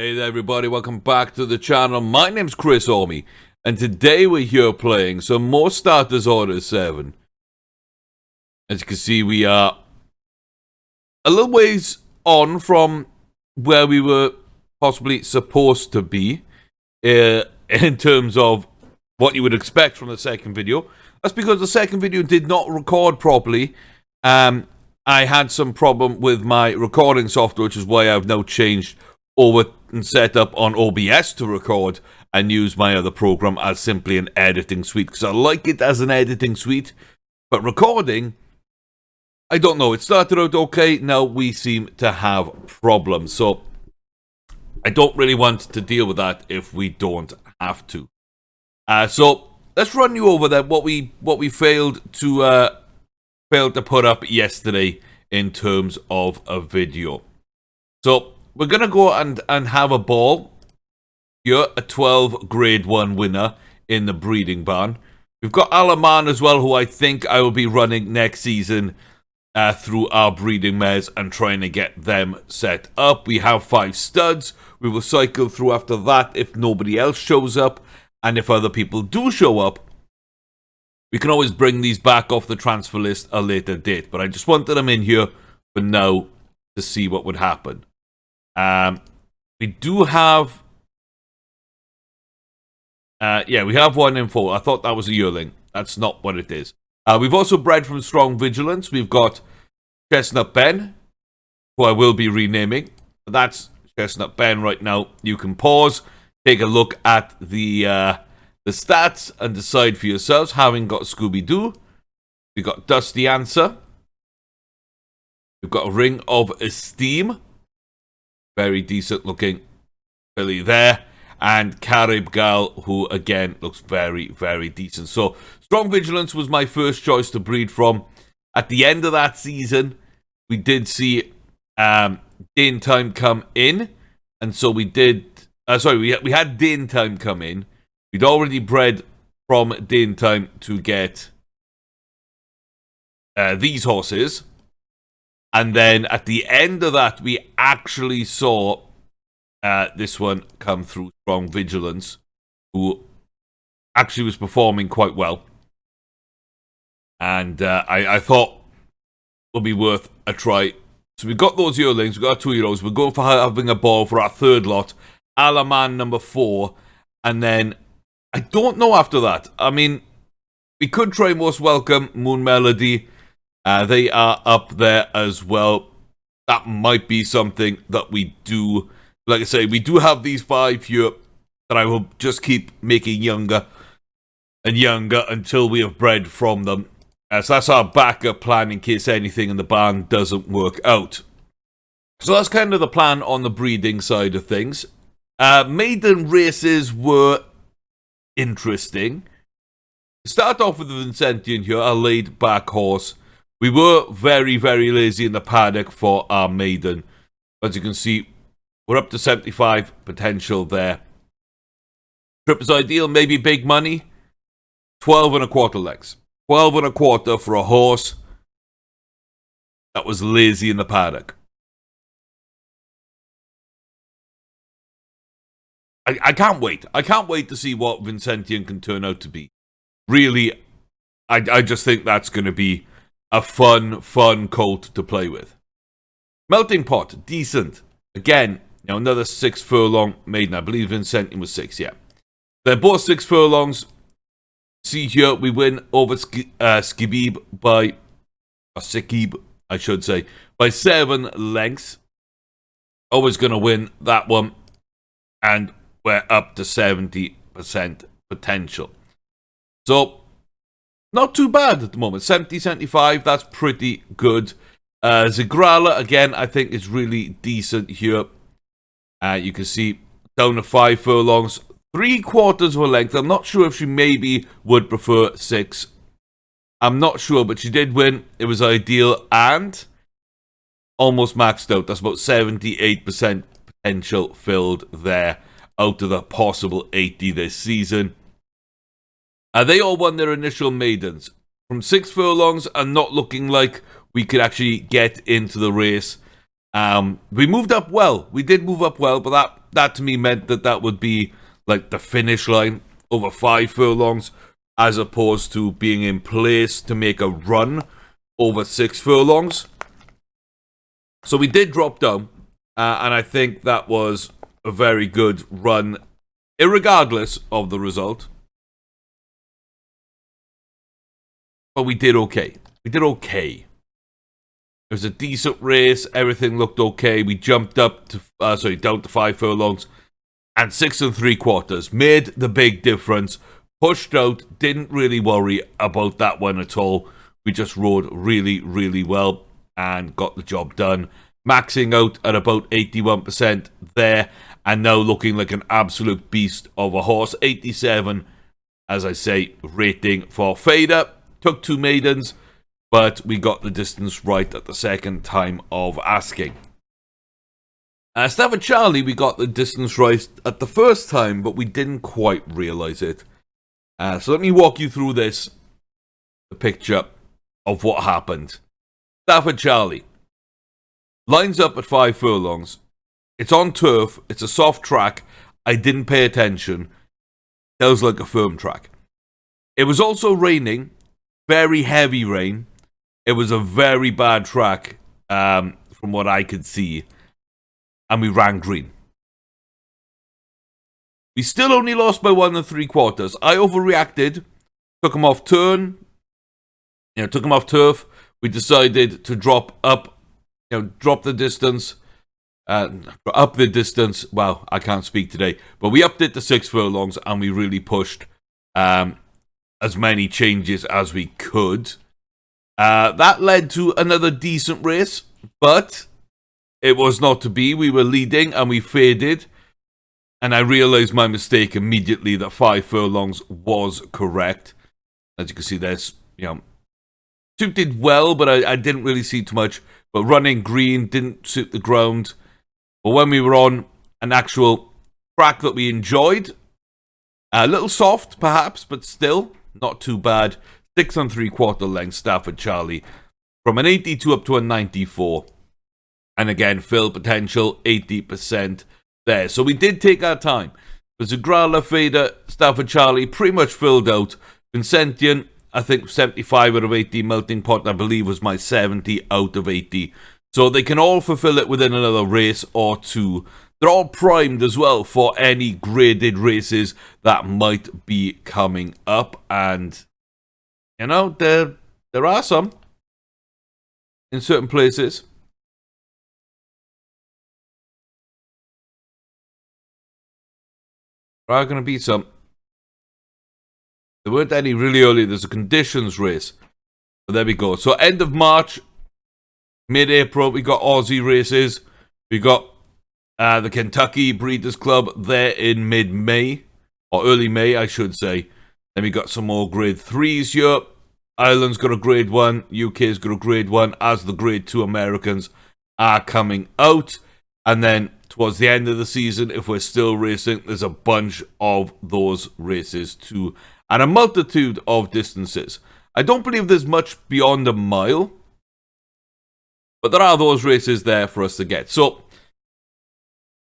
Hey there everybody, welcome back to the channel. My name's Chris Ormy, and today we're here playing some more Starters Order 7. As you can see, we are a little ways on from where we were possibly supposed to be in terms of what you would expect from the second video. That's because the second video did not record properly. I had some problem with my recording software, which is why I've now changed over and set up on OBS to record and use my other program as simply an editing suite, because I like it as an editing suite, but recording, I don't know. It started out okay, now we seem to have problems, so I don't really want to deal with that if we don't have to. So let's run you over that what we failed to put up yesterday in terms of a video. So we're going to go and have a ball. You're a 12 grade 1 winner in the breeding barn. We've got Alaman as well, who I think I will be running next season through our breeding mares and trying to get them set up. We have 5 studs. We will cycle through after that if nobody else shows up. And if other people do show up, we can always bring these back off the transfer list a later date. But I just wanted them in here for now to see what would happen. We do have, we have one in full. I thought that was a yearling. That's not what it is. We've also bred from Strong Vigilance. We've got Chestnut Ben, who I will be renaming. That's Chestnut Ben right now. You can pause, take a look at the stats, and decide for yourselves. Having got Scooby-Doo, we've got Dusty Answer. We've got a Ring of Esteem. Very decent looking filly there. And Carib Gal, who again looks very, very decent. So Strong Vigilance was my first choice to breed from. At the end of that season, we did see Dane Time come in. And so we did... we had Dane Time come in. We'd already bred from Dane Time to get these horses. And then at the end of that, we actually saw this one come through, Strong Vigilance, who actually was performing quite well. And I thought it would be worth a try. So we've got those yearlings, we've got our 2-year-olds. We're going for having a ball for our third lot. Alaman number 4. And then, I don't know after that. I mean, we could try Most Welcome, Moon Melody. They are up there as well. That might be something that we do. Like I say, we do have these 5 here that I will just keep making younger and younger until we have bred from them. So that's our backup plan in case anything in the barn doesn't work out. So that's kind of the plan on the breeding side of things. Maiden Races were interesting. Start off with the Vincentian here, a laid back horse. We were very, very lazy in the paddock for our maiden. As you can see, we're up to 75 potential there. Trip is ideal, maybe big money. 12 and a quarter legs. 12 and a quarter for a horse that was lazy in the paddock. I can't wait. I can't wait to see what Vincentian can turn out to be. Really, I just think that's going to be a fun colt to play with. Melting Pot, decent. Again, now another 6 furlong maiden. I believe Vincentian was 6, yeah. They're both 6 furlongs. See here, we win over Skibib by... Or Sikib, I should say. By 7 lengths. Always going to win that one. And we're up to 70% potential. So... not too bad at the moment. 70, 75, that's pretty good. Zigrala, again, I think is really decent here. You can see down to 5 furlongs. 3/4 of a length. I'm not sure if she maybe would prefer 6. I'm not sure, but she did win. It was ideal and almost maxed out. That's about 78% potential filled there out of the possible 80 this season. They all won their initial maidens from 6 furlongs and not looking like we could actually get into the race. We moved up well. We did move up well, but that that to me meant that that would be like the finish line over 5 furlongs, as opposed to being in place to make a run over 6 furlongs. So we did drop down, and I think that was a very good run, irregardless of the result. But we did okay. We did okay. It was a decent race. Everything looked okay. We jumped up to, down to 5 furlongs and 6 3/4. Made the big difference. Pushed out. Didn't really worry about that one at all. We just rode really, really well and got the job done. Maxing out at about 81% there. And now looking like an absolute beast of a horse. 87, as I say, rating for Fader. Took 2 maidens, but we got the distance right at the second time of asking. Stafford Charlie, we got the distance right at the first time, but we didn't quite realise it. So let me walk you through the picture of what happened. Stafford Charlie lines up at 5 furlongs. It's on turf. It's a soft track. I didn't pay attention. Feels like a firm track. It was also raining. Very heavy rain. It was a very bad track, from what I could see. And we ran green. We still only lost by 1 3/4. I overreacted. Took him off turn. Took him off turf. We decided to drop up. Drop the distance. Up the distance. Wow, I can't speak today. But we upped it to 6 furlongs and we really pushed as many changes as we could. That led to another decent race, but it was not to be. We were leading and we faded. And I realized my mistake immediately that 5 furlongs was correct. As you can see, there's, suited well, but I didn't really see too much. But running green didn't suit the ground. But when we were on an actual track that we enjoyed, a little soft perhaps, but still not too bad. 6 3/4 length Stafford Charlie from an 82 up to a 94. And again, fill potential 80% there. So we did take our time. The Zagrala, Fader, Stafford Charlie pretty much filled out. Vincentian, I think 75 out of 80. Melting Pot, I believe, was my 70 out of 80. So they can all fulfill it within another race or two. They're all primed as well for any graded races that might be coming up. And, there are some in certain places. There are going to be some. There weren't any really early. There's a conditions race. But there we go. So end of March, mid-April, we got Aussie races. We got the Kentucky Breeders' Club there in mid-May. Or early May, I should say. Then we got some more grade 3s here. Ireland's got a grade 1. UK's got a grade 1. As the grade 2 Americans are coming out. And then towards the end of the season, if we're still racing, there's a bunch of those races too. And a multitude of distances. I don't believe there's much beyond a mile. But there are those races there for us to get. So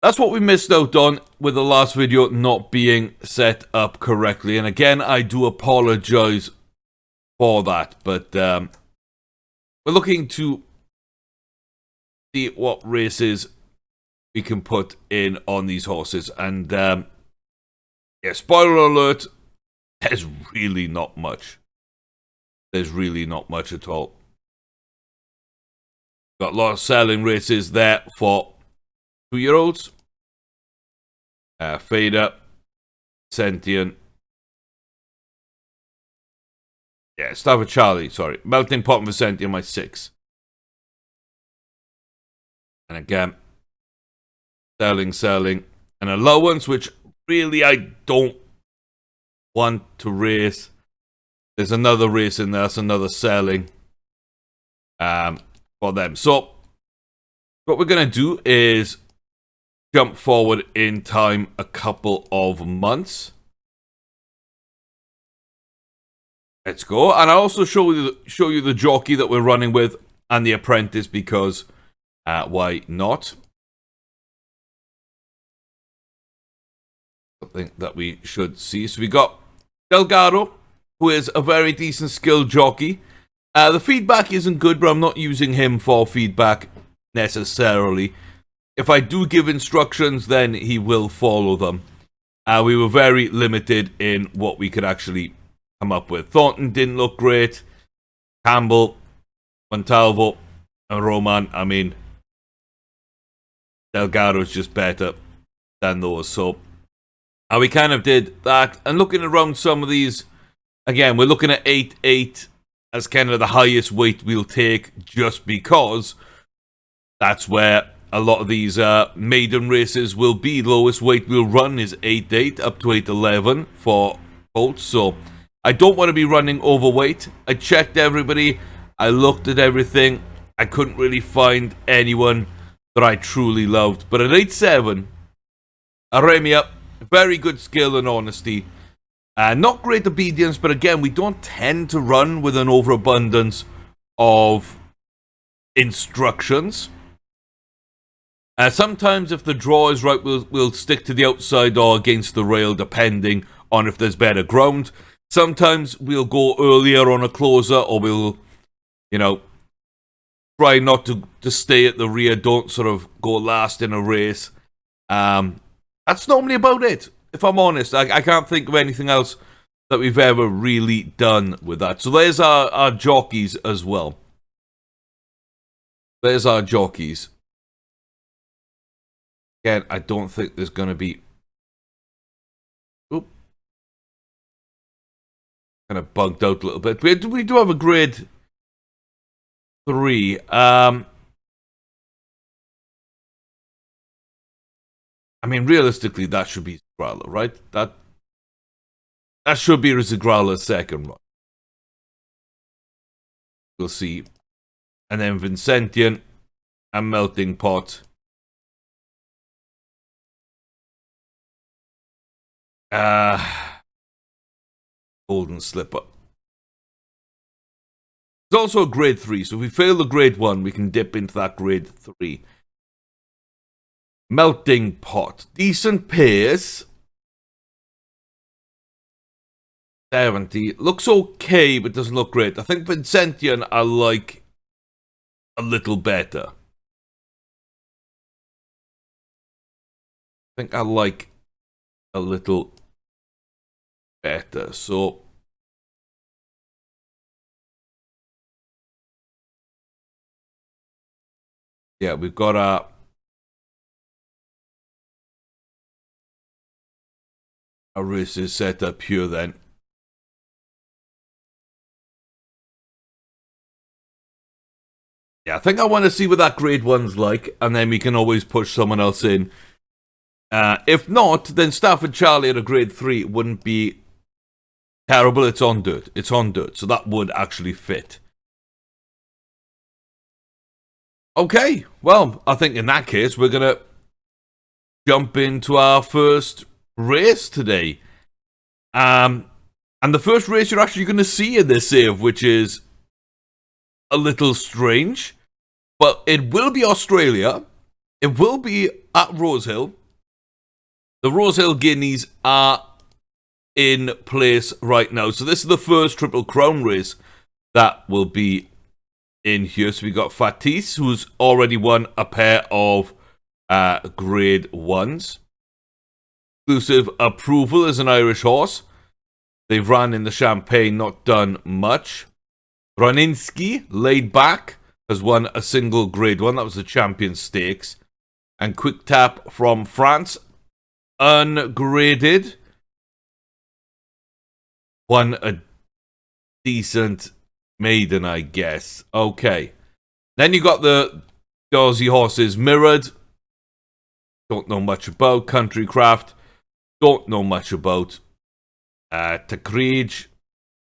that's what we missed out on with the last video not being set up correctly. And again, I do apologize for that. But we're looking to see what races we can put in on these horses. And spoiler alert, there's really not much. There's really not much at all. Got a lot of selling races there for 2-year-olds. Fader, Sentient. Stafford Charlie, sorry. Melting Pot and Sentient, my 6. And again, selling. An allowance, which really I don't want to race. There's another race in there. That's another selling for them. So what we're going to do is jump forward in time a couple of months. Let's go. And I'll also show you the jockey that we're running with and the apprentice, because why not? something that we should see. So we got Delgado, who is a very decent skilled jockey. The feedback isn't good, but I'm not using him for feedback necessarily. If I do give instructions, then he will follow them. We were very limited in what we could actually come up with. Thornton didn't look great. Campbell, Montalvo, and Roman, I mean, Delgado's just better than those. So we kind of did that. And looking around some of these, again, we're looking at 8-8 as kind of the highest weight we'll take, just because that's where a lot of these maiden races will be. Lowest weight we'll run is 8-8 up to 8-11 for colts. So I don't want to be running overweight. I checked everybody. I looked at everything. I couldn't really find anyone that I truly loved. But at 8-7, Aremia, very good skill and honesty. Not great obedience, but again, we don't tend to run with an overabundance of instructions. Sometimes if the draw is right, we'll stick to the outside or against the rail, depending on if there's better ground. Sometimes we'll go earlier on a closer, or we'll, you know, try not to stay at the rear, don't sort of go last in a race. That's normally about it, if I'm honest. I can't think of anything else that we've ever really done with that. So there's our jockeys as well. There's our jockeys. Again, I don't think there's going to be... Oop. Kind of bugged out a little bit. We do have a grade 3. I mean, realistically, that should be Zagrala, right? That should be Zagrala's second run. We'll see. And then Vincentian and Melting Pot. Golden Slipper. It's also a grade 3, so if we fail the grade 1, we can dip into that grade 3. Melting Pot. Decent pace. 70. Looks okay, but doesn't look great. I think Vincentian I like a little better. I think I like a little better. So yeah, we've got our races set up here then. Yeah, I think I want to see what that grade 1's like, and then we can always push someone else in. If not, then Stafford Charlie at a grade 3 wouldn't be terrible. It's on dirt. It's on dirt, so that would actually fit. Okay, well, I think in that case, we're going to jump into our first race today. And the first race you're actually going to see in this save, which is a little strange, but it will be Australia. It will be at Rosehill. The Rosehill Guineas are in place right now. So this is the first Triple Crown race that will be in here. So we got Fatis, who's already won a pair of grade 1s. Exclusive Approval is an Irish horse. They've ran in the Champagne, not done much. Broninsky, Laid Back, has won a single grade 1. That was the Champion Stakes. And Quick Tap from France, ungraded, won a decent maiden, I guess. Okay. Then you got the Aussie horses. Mirrored, don't know much about. Countrycraft, don't know much about. Takreej,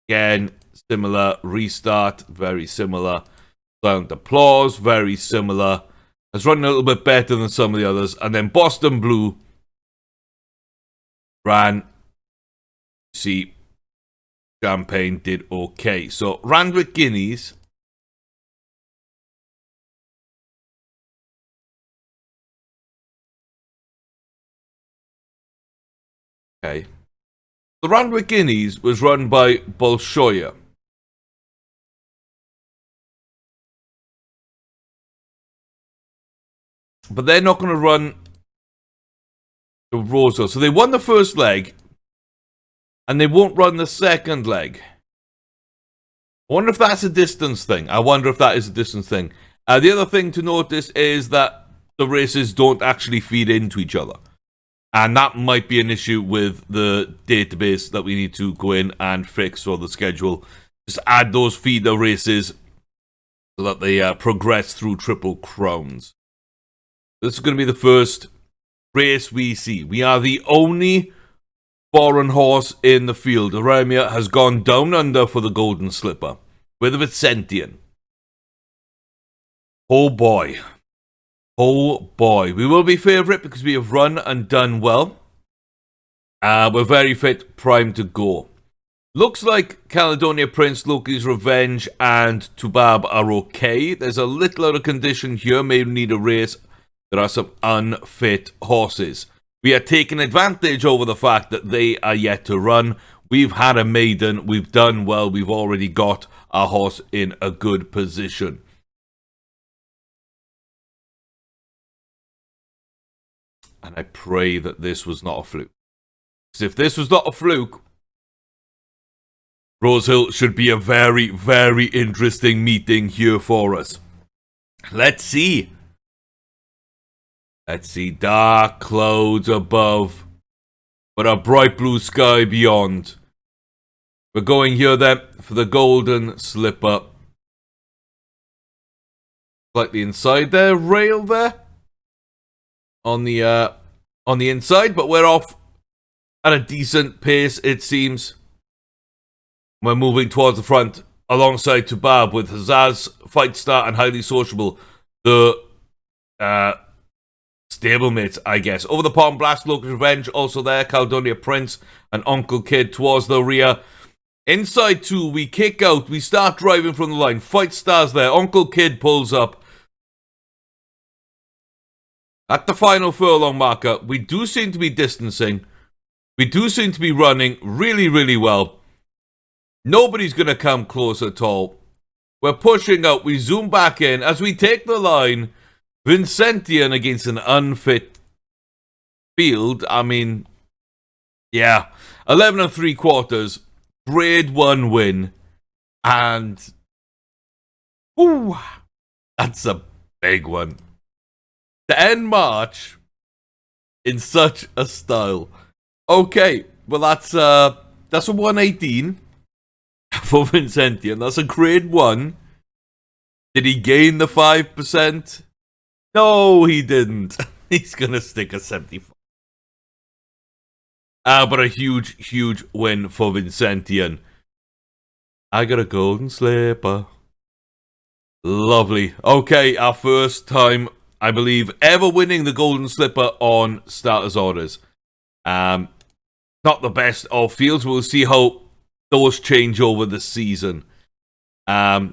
again, similar. Restart, very similar. Silent Applause, very similar. It's running a little bit better than some of the others. And then Boston Blue ran, see, Champagne did okay. So Randwick Guineas. Okay. The Randwick Guineas was run by Bolshoya. But they're not going to run the Rosa. So they won the first leg. And they won't run the second leg. I wonder if that's a distance thing. The other thing to notice is that the races don't actually feed into each other. And that might be an issue with the database that we need to go in and fix for the schedule. Just add those feeder races so that they progress through Triple Crowns. This is going to be the first race we see. We are the only foreign horse in the field. Aremia has gone down under for the Golden Slipper with Vicentian. Oh boy. Oh boy. We will be favourite because we have run and done well. We're very fit, primed to go. Looks like Caledonia Prince, Loki's Revenge, and Tubab are okay. There's a little out of condition here. Maybe need a race. There are some unfit horses. We are taking advantage over the fact that they are yet to run. We've had a maiden. We've done well. We've already got our horse in a good position. And I pray that this was not a fluke. Because if this was not a fluke, Rosehill should be a very, very interesting meeting here for us. Let's see. Let's see. Dark clouds above, but a bright blue sky beyond. We're going here then for the Golden Slipper. Slightly inside there, rail there. On the inside, but we're off at a decent pace, it seems. We're moving towards the front alongside Tubab with Hazaz, Fightstar, and Highly Sociable. The stablemates, I guess. Over the Palm Blast, Loki's Revenge, also there. Caledonia Prince and Uncle Kid towards the rear. Inside two, we kick out. We start driving from the line. Fightstar's there. Uncle Kid pulls up. At the final furlong marker, we do seem to be distancing. We do seem to be running really, really well. Nobody's going to come close at all. We're pushing out. We zoom back in. As we take the line, Vicentian against an unfit field. I mean, yeah. 11 3/4. Grade 1 win. And, ooh, that's a big one. To end March in such a style. Okay, well that's a 118 for Vicentian. That's a grade 1. Did he gain the 5%? No, he didn't. He's gonna stick a 75. But a huge, huge win for Vicentian. I got a Golden Slipper. Lovely. Okay, our first time, I believe, ever winning the Golden Slipper on starters orders. Not the best of fields. We'll see how those change over the season. Oh,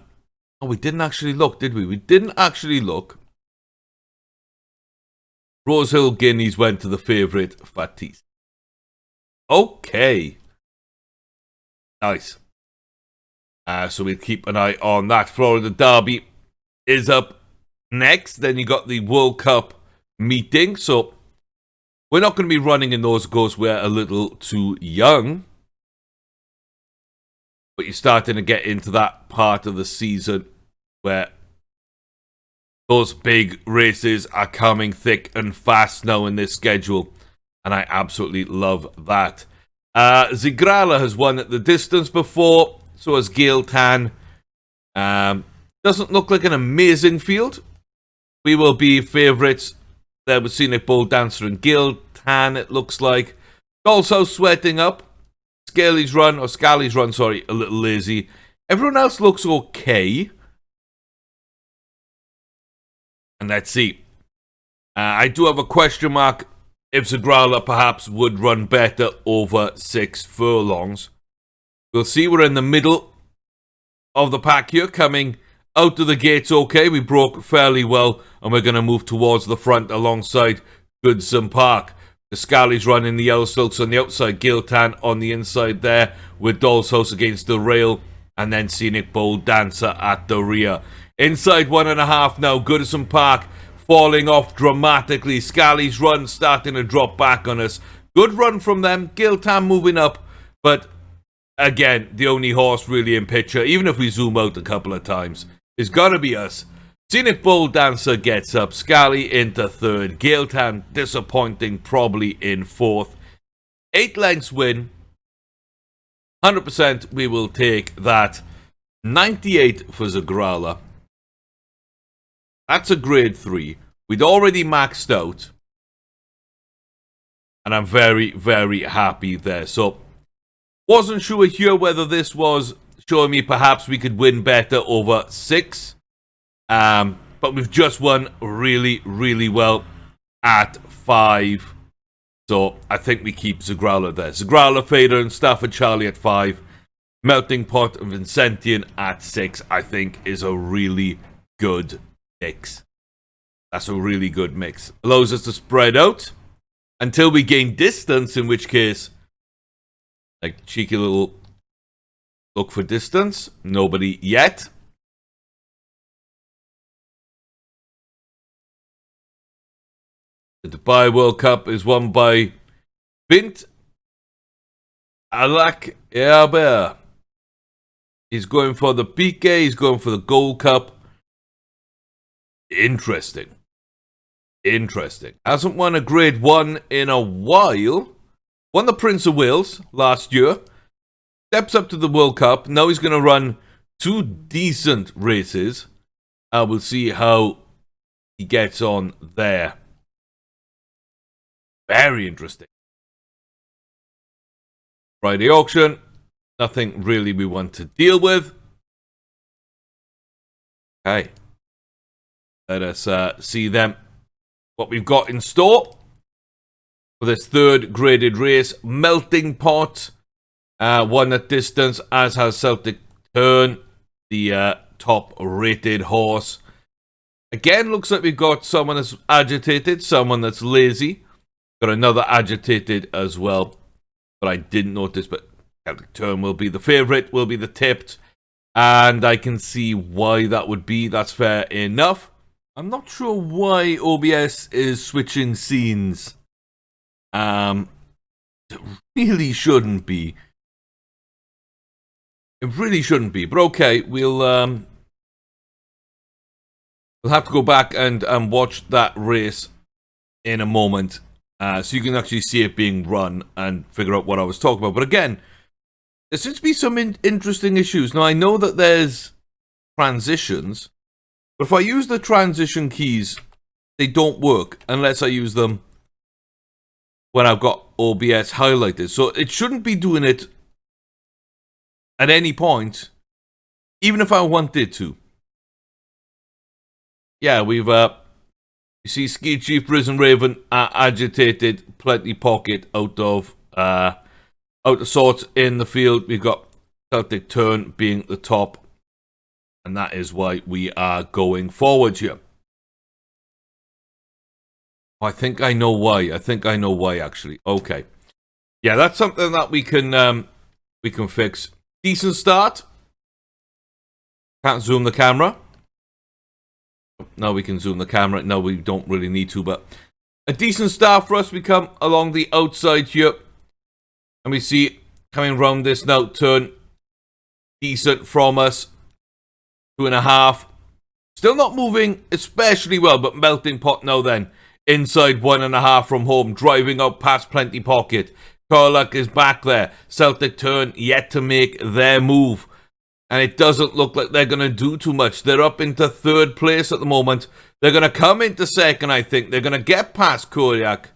we didn't actually look, did we? We didn't actually look. Rosehill Guineas went to the favourite, Fatis. Okay. Nice. So we'll keep an eye on that. Florida Derby is up next. Then you got the World Cup meeting. So we're not going to be running in those because we're a little too young. But you're starting to get into that part of the season where those big races are coming thick and fast now in this schedule. And I absolutely love that. Zigrala has won at the distance before. So has Gail Tan. Doesn't look like an amazing field. We will be favourites there with Scenic Bull Dancer and Gail Tan, it looks like. Also sweating up. Scally's run, a little lazy. Everyone else looks okay. And let's see. I do have a question mark if Zigrala perhaps would run better over 6 furlongs. We'll see. We're in the middle of the pack here, coming out of the gates okay. We broke fairly well, and we're going to move towards the front alongside Goodson Park. The Scally's running the Yellow Silks on the outside, Giltan on the inside there, with Doll's House against the rail, and then Scenic Bowl Dancer at the rear. Inside 1.5 now, Goodison Park falling off dramatically. Scally's run starting to drop back on us. Good run from them, Giltan moving up, but again, the only horse really in picture, even if we zoom out a couple of times, is gonna be us. Scenic Bowl Dancer gets up, Scally into third, Giltan disappointing, probably in fourth. 8 lengths win, 100% we will take that. 98 for Zagrala. That's a grade 3. We'd already maxed out, and I'm very, very happy there. So, wasn't sure here whether this was showing me perhaps we could win better over 6. But we've just won really, really well at 5. So I think we keep Zagrala there. Zagrala, Fader, and Stafford Charlie at 5. Melting Pot and Vincentian at 6, I think, is a really good mix. That's a really good mix. Allows us to spread out until we gain distance, in which case, like, cheeky little look for distance. Nobody yet. The Dubai World Cup is won by Bint Alak Erber. He's going for the PK, he's going for the Gold Cup. Interesting. Interesting. Hasn't won a grade 1 in a while. Won the Prince of Wales last year. Steps up to the World Cup. Now he's going to run 2 decent races. We'll see how he gets on there. Very interesting. Friday auction. Nothing really we want to deal with. Okay. Let us see them. What we've got in store for this third graded race. Melting Pot. Won at distance, as has Celtic Turn, the top rated horse. Again, looks like we've got someone that's agitated, someone that's lazy. Got another agitated as well, but I didn't notice. But Celtic Turn will be the favourite, will be the tipped, and I can see why that would be. That's fair enough. I'm not sure why OBS is switching scenes. It really shouldn't be. It really shouldn't be, but okay, we'll have to go back and watch that race in a moment. So you can actually see it being run and figure out what I was talking about. But again, there seems to be some interesting issues. Now, I know that there's transitions, but if I use the transition keys, they don't work unless I use them when I've got OBS highlighted. So it shouldn't be doing it at any point, even if I wanted to. Yeah, we've you see Ski Chief, Risen Raven, agitated, Plenty Pocket out of sorts in the field. We've got Celtic Turn being the top, and that is why we are going forward here. I think I know why. Actually. Okay. Yeah, that's something that we can fix. Decent start. Can't zoom the camera. Now we can zoom the camera. No, we don't really need to, but a decent start for us. We come along the outside here, and we see coming around this now turn. Decent from us. 2.5. Still not moving especially well, but Melting Pot now then. Inside 1.5 from home. Driving up past Plenty Pocket. Corlac is back there. Celtic Turn yet to make their move. And it doesn't look like they're going to do too much. They're up into third place at the moment. They're going to come into second, I think. They're going to get past Corlac.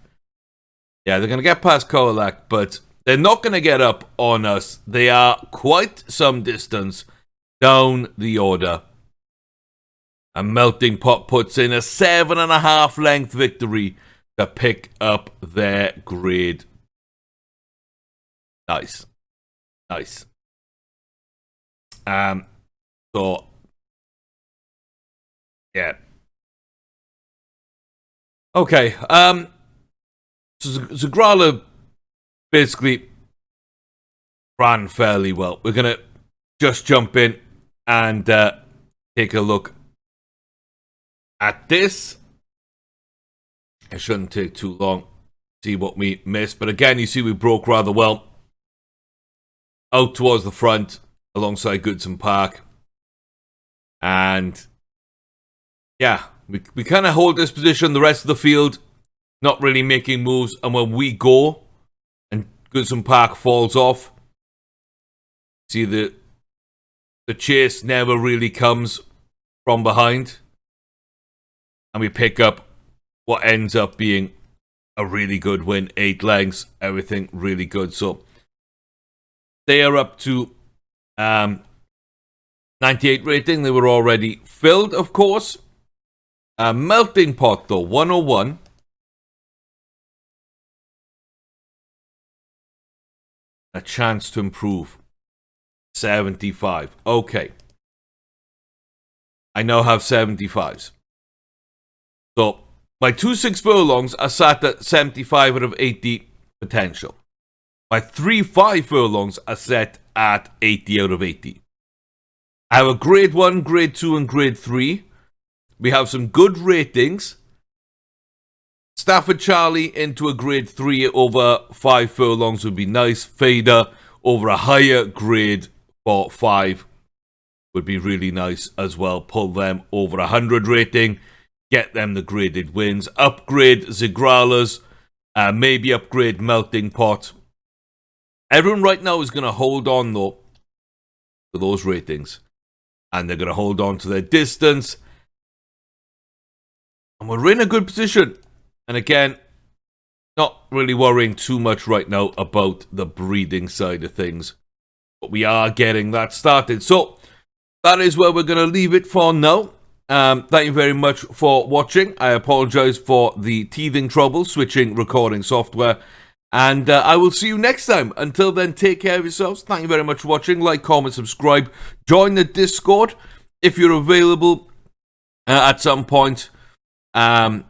Yeah, they're going to get past Corlac, but they're not going to get up on us. They are quite some distance down the order. And Melting Pot puts in a 7.5 length victory to pick up their grade. Nice. Nice. So, yeah. Okay, So Zagrala basically ran fairly well. We're going to just jump in and take a look at this. It shouldn't take too long. See what we missed. But again, you see we broke rather well. Out towards the front, alongside Goodson Park. And yeah, we kind of hold this position. The rest of the field, not really making moves. And when we go, and Goodson Park falls off, see the chase never really comes from behind. And we pick up what ends up being a really good win. 8 lengths, everything really good. So they are up to 98 rating. They were already filled, of course. Melting pot, though, 101. A chance to improve. 75. Okay. I now have 75s. So my 2-6 furlongs are sat at 75 out of 80 potential. My 3-5 furlongs are set at 80 out of 80. I have a grade 1, grade 2, and grade 3. We have some good ratings. Stafford Charlie into a grade 3 over 5 furlongs would be nice. Fader over a higher grade for 5 would be really nice as well. Pull them over 100 rating. Get them the graded wins. Upgrade Zigralas. Maybe upgrade Melting Pot. Everyone right now is going to hold on, though, to those ratings. And they're going to hold on to their distance. And we're in a good position. And again, not really worrying too much right now about the breeding side of things. But we are getting that started. So, that is where we're going to leave it for now. Thank you very much for watching. I apologize for the teething trouble switching recording software. And I will see you next time. Until then, take care of yourselves. Thank you very much for watching. Like, comment, subscribe. Join the Discord if you're available at some point. To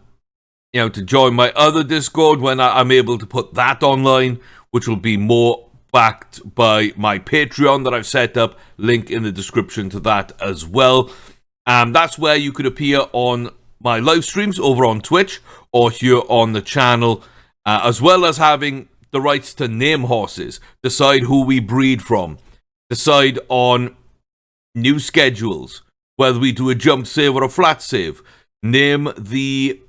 join my other Discord when I'm able to put that online, which will be more backed by my Patreon that I've set up. Link in the description to that as well. That's where you could appear on my live streams over on Twitch or here on the channel. As well as having the rights to name horses, decide who we breed from, decide on new schedules, whether we do a jump save or a flat save, name the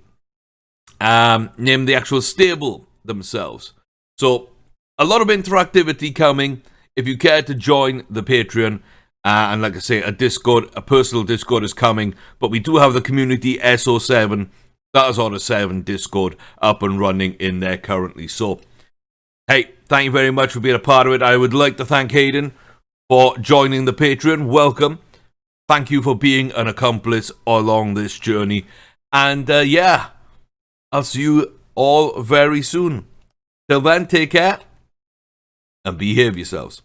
actual stable themselves. So a lot of interactivity coming. If you care to join the Patreon, and like I say, a personal Discord is coming, but we do have the community SO7. That is on a 7 Discord up and running in there currently. So, hey, thank you very much for being a part of it. I would like to thank Hayden for joining the Patreon. Welcome. Thank you for being an accomplice along this journey. And, yeah, I'll see you all very soon. Till then, take care and behave yourselves.